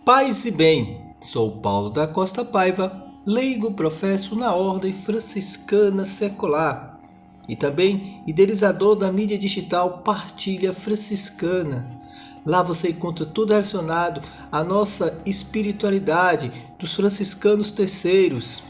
Paz e bem, sou Paulo da Costa Paiva, leigo professo na Ordem Franciscana Secular e também idealizador da mídia digital Partilha Franciscana. Lá você encontra tudo relacionado à nossa espiritualidade dos franciscanos terceiros.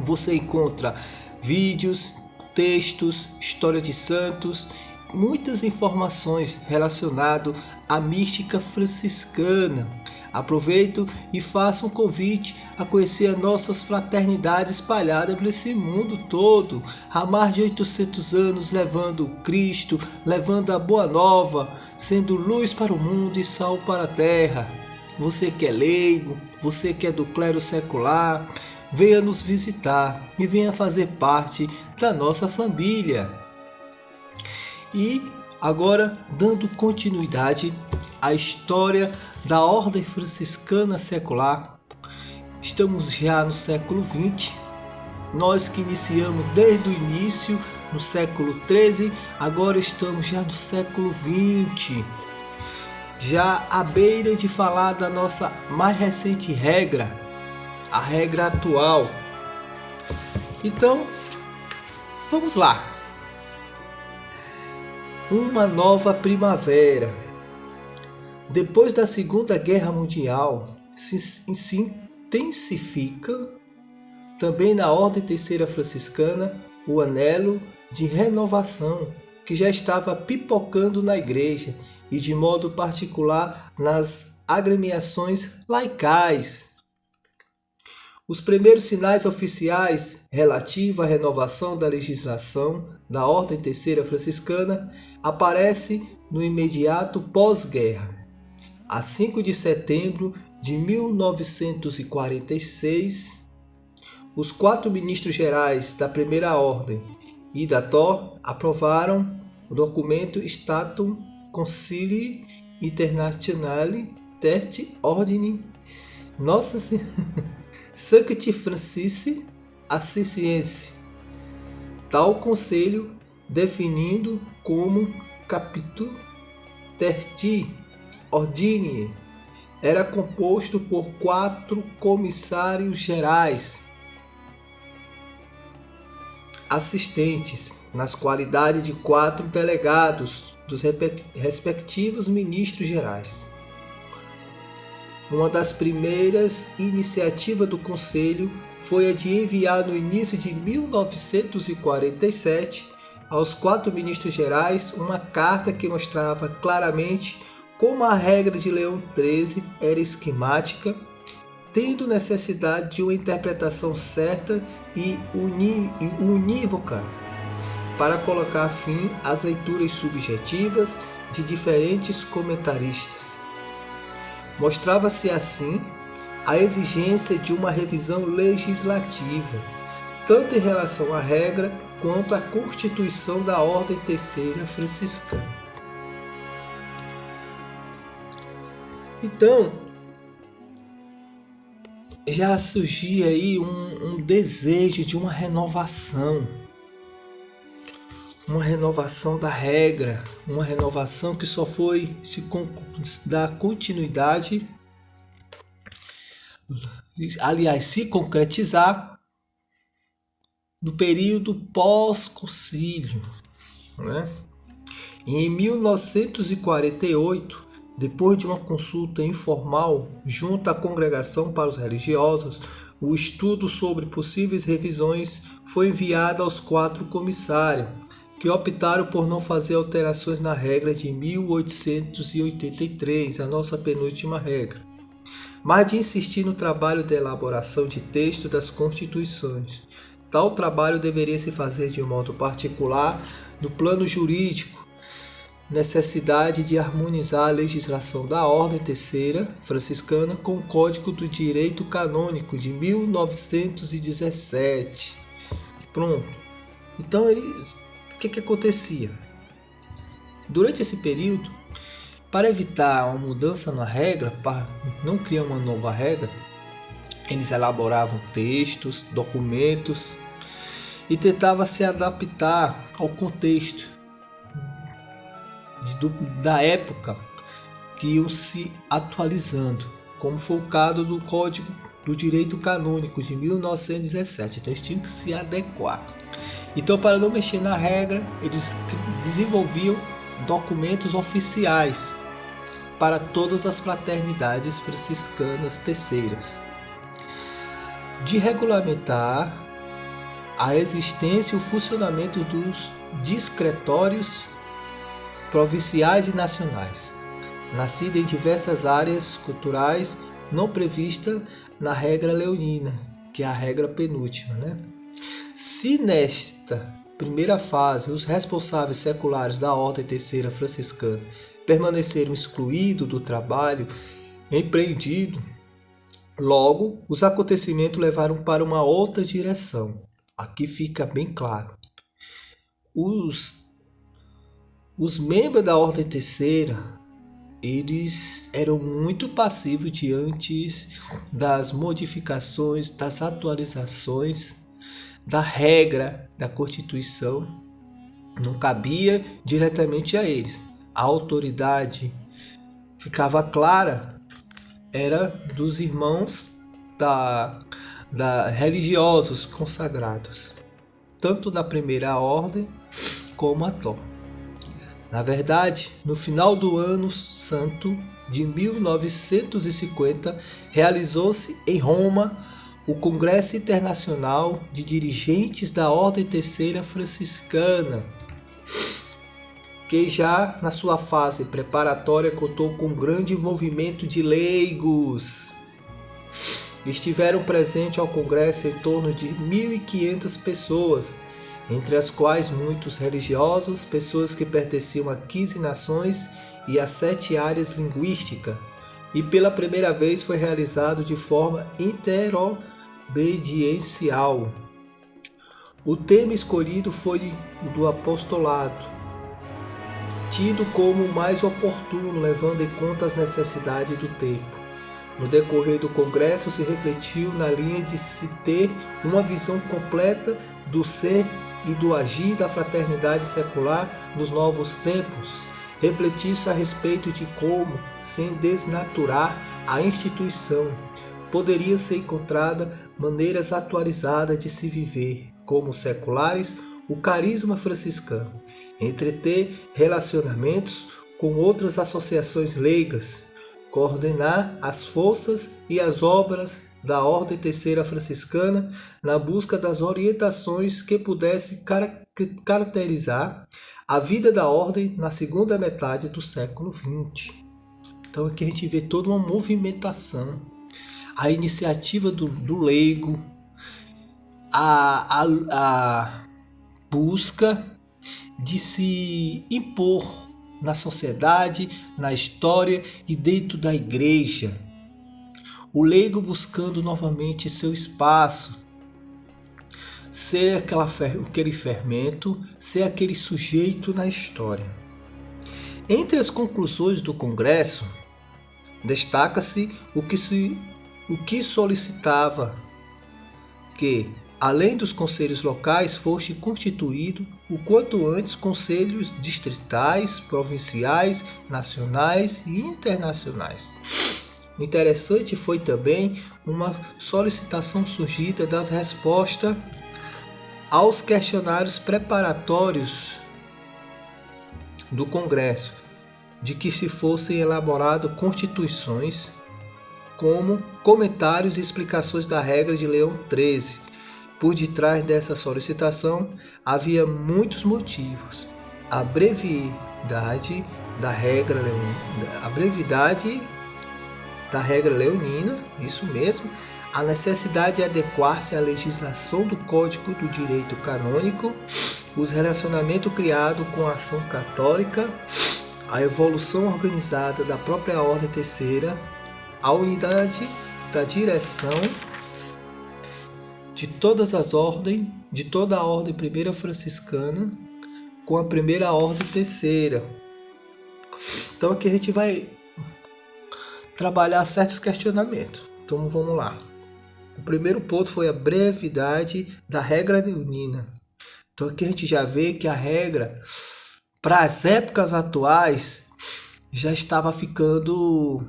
Você encontra vídeos, textos, história de santos, muitas informações relacionadas à mística franciscana. Aproveito e faço um convite a conhecer as nossas fraternidades espalhadas por esse mundo todo. Há mais de 800 anos levando Cristo, levando a Boa Nova, sendo luz para o mundo e sal para a terra. Você que é leigo, você que é do clero secular, venha nos visitar e venha fazer parte da nossa família. E agora, dando continuidade à história da Ordem Franciscana Secular, estamos já no século XX. Nós que iniciamos desde o início, no século XIII, agora estamos já no século XX. Já à beira de falar da nossa mais recente regra, a regra atual. Então, vamos lá. Uma nova primavera. Depois da Segunda Guerra Mundial, se intensifica também na Ordem Terceira Franciscana o anelo de renovação que já estava pipocando na igreja e de modo particular nas agremiações laicais. Os primeiros sinais oficiais relativos à renovação da legislação da Ordem Terceira Franciscana aparecem no imediato pós-guerra. A 5 de setembro de 1946, os 4 ministros gerais da Primeira Ordem e da TOR aprovaram o documento Statum Concilii Internationale Tertii Ordini Nossa Sancti Francisci Assisiense. Tal conselho, definindo como capítulo Tertii Ordini, era composto por 4 comissários gerais assistentes, nas qualidades de 4 delegados dos respectivos ministros gerais. Uma das primeiras iniciativas do Conselho foi a de enviar no início de 1947 aos 4 ministros gerais uma carta que mostrava claramente como a regra de Leão XIII era esquemática, tendo necessidade de uma interpretação certa e unívoca para colocar fim às leituras subjetivas de diferentes comentaristas. Mostrava-se assim a exigência de uma revisão legislativa, tanto em relação à regra quanto à constituição da Ordem Terceira Franciscana. Então, já surgia aí um desejo de uma renovação da regra, uma renovação que só foi se dar continuidade, aliás, se concretizar no período pós-concílio, né? Em 1948, depois de uma consulta informal junto à Congregação para os Religiosos, o estudo sobre possíveis revisões foi enviado aos 4 comissários, que optaram por não fazer alterações na regra de 1883, a nossa penúltima regra, mas de insistir no trabalho de elaboração de texto das constituições. Tal trabalho deveria se fazer de modo particular no plano jurídico, necessidade de harmonizar a legislação da Ordem Terceira Franciscana com o Código do Direito Canônico de 1917. Pronto. Então, o que acontecia? Durante esse período, para evitar uma mudança na regra, para não criar uma nova regra, eles elaboravam textos, documentos e tentavam se adaptar ao contexto da época, que iam se atualizando como foi o caso do Código do Direito Canônico de 1917. Então eles tinham que se adequar. Então, para não mexer na regra, eles desenvolviam documentos oficiais para todas as fraternidades franciscanas terceiras, de regulamentar a existência e o funcionamento dos discretórios provinciais e nacionais, nascida em diversas áreas culturais não prevista na regra leonina, que é a regra penúltima, né? Se nesta primeira fase os responsáveis seculares da Ordem Terceira Franciscana permaneceram excluídos do trabalho empreendido, logo os acontecimentos levaram para uma outra direção. Aqui fica bem claro. Os membros da Ordem Terceira, eles eram muito passivos diante das modificações, das atualizações da regra da Constituição. Não cabia diretamente a eles. A autoridade ficava clara, era dos irmãos religiosos consagrados, tanto da primeira ordem como a Tó. Na verdade, no final do ano santo de 1950, realizou-se em Roma o Congresso Internacional de Dirigentes da Ordem Terceira Franciscana, que já na sua fase preparatória contou com grande envolvimento de leigos. Estiveram presentes ao Congresso em torno de 1.500 pessoas, entre as quais muitos religiosos, pessoas que pertenciam a 15 nações e a 7 áreas linguísticas, e pela primeira vez foi realizado de forma interobediencial. O tema escolhido foi o do apostolado, tido como o mais oportuno, levando em conta as necessidades do tempo. No decorrer do congresso se refletiu na linha de se ter uma visão completa do ser e do agir da fraternidade secular nos novos tempos. Refletiu-se a respeito de como, sem desnaturar a instituição, poderia ser encontrada maneiras atualizadas de se viver, como seculares, o carisma franciscano, entreter relacionamentos com outras associações leigas, coordenar as forças e as obras da Ordem Terceira Franciscana na busca das orientações que pudessem caracterizar a vida da Ordem na segunda metade do século XX. Então aqui a gente vê toda uma movimentação, a iniciativa do leigo, a busca de se impor na sociedade, na história e dentro da igreja. O leigo buscando novamente seu espaço, ser aquele fermento, ser aquele sujeito na história. Entre as conclusões do Congresso, destaca-se o que solicitava que, além dos conselhos locais, fosse constituído o quanto antes conselhos distritais, provinciais, nacionais e internacionais. O interessante foi também uma solicitação surgida das respostas aos questionários preparatórios do Congresso, de que se fossem elaboradas constituições como comentários e explicações da regra de Leão XIII. Por detrás dessa solicitação havia muitos motivos. A brevidade da regra leonina, isso mesmo, a necessidade de adequar-se à legislação do Código do Direito Canônico, os relacionamentos criados com a ação católica, a evolução organizada da própria Ordem Terceira, a unidade da direção de todas as ordens, de toda a Ordem Primeira Franciscana com a Primeira Ordem Terceira. Então aqui a gente vai trabalhar certos questionamentos. Então vamos lá. O primeiro ponto foi a brevidade da regra leonina. Então aqui a gente já vê que a regra, para as épocas atuais, já estava ficando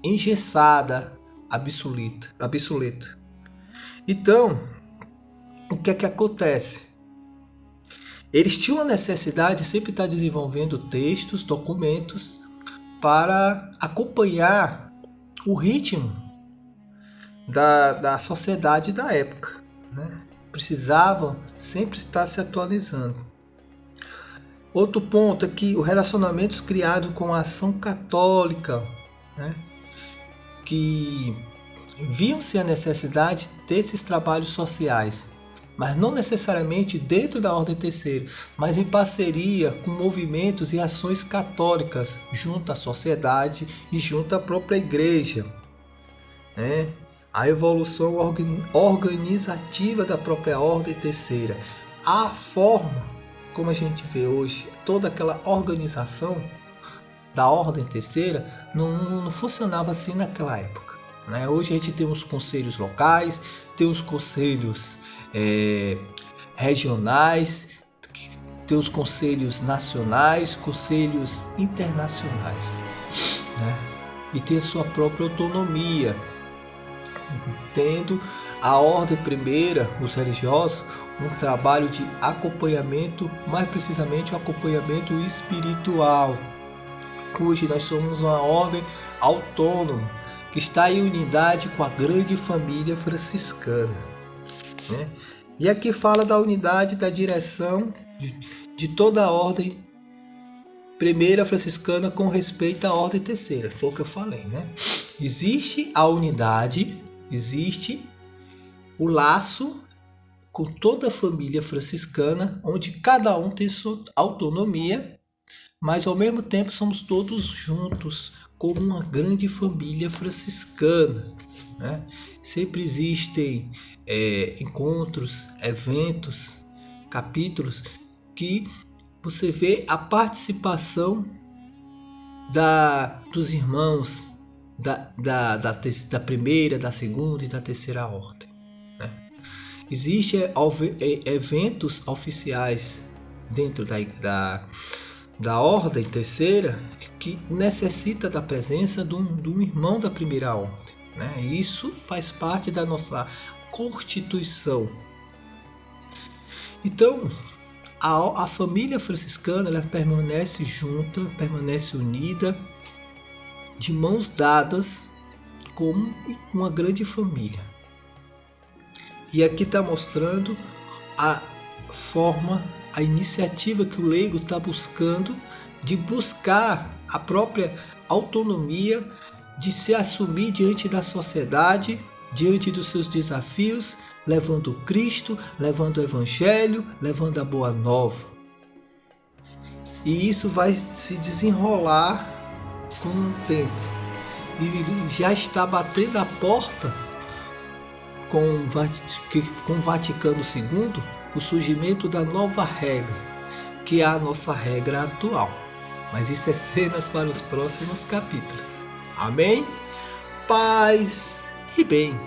engessada, obsoleta. Então, o que é que acontece? Eles tinham a necessidade de sempre estar desenvolvendo textos, documentos, para acompanhar o ritmo da sociedade da época, né? Precisavam sempre estar se atualizando. Outro ponto é que os relacionamentos criados com a ação católica, né? Que viam-se a necessidade desses trabalhos sociais, mas não necessariamente dentro da Ordem Terceira, mas em parceria com movimentos e ações católicas junto à sociedade e junto à própria igreja, né? A evolução organizativa da própria Ordem Terceira, a forma como a gente vê hoje, toda aquela organização da Ordem Terceira não funcionava assim naquela época, né? Hoje a gente tem os conselhos locais, tem os conselhos regionais, tem os conselhos nacionais, conselhos internacionais, né? E tem a sua própria autonomia, tendo a ordem primeira, os religiosos, um trabalho de acompanhamento, mais precisamente o acompanhamento espiritual. Hoje nós somos uma ordem autônoma, que está em unidade com a grande família franciscana, né? E aqui fala da unidade da direção de toda a ordem primeira franciscana com respeito à ordem terceira. Foi o que eu falei, né? Existe a unidade, existe o laço com toda a família franciscana, onde cada um tem sua autonomia, mas ao mesmo tempo somos todos juntos como uma grande família franciscana, né? Sempre existem encontros, eventos, capítulos que você vê a participação dos irmãos da primeira, da segunda e da terceira ordem, né? Existem eventos oficiais dentro da ordem terceira que necessita da presença de um irmão da primeira ordem, né? Isso faz parte da nossa Constituição. Então, a família franciscana, ela permanece junta, permanece unida, de mãos dadas, como uma grande família. E aqui está mostrando a forma, a iniciativa que o leigo está buscando, de buscar a própria autonomia, de se assumir diante da sociedade, diante dos seus desafios, levando Cristo, levando o Evangelho, levando a Boa Nova. E isso vai se desenrolar com o tempo. E já está batendo a porta com o Vaticano II, o surgimento da nova regra, que é a nossa regra atual. Mas isso é cenas para os próximos capítulos. Amém? Paz e bem.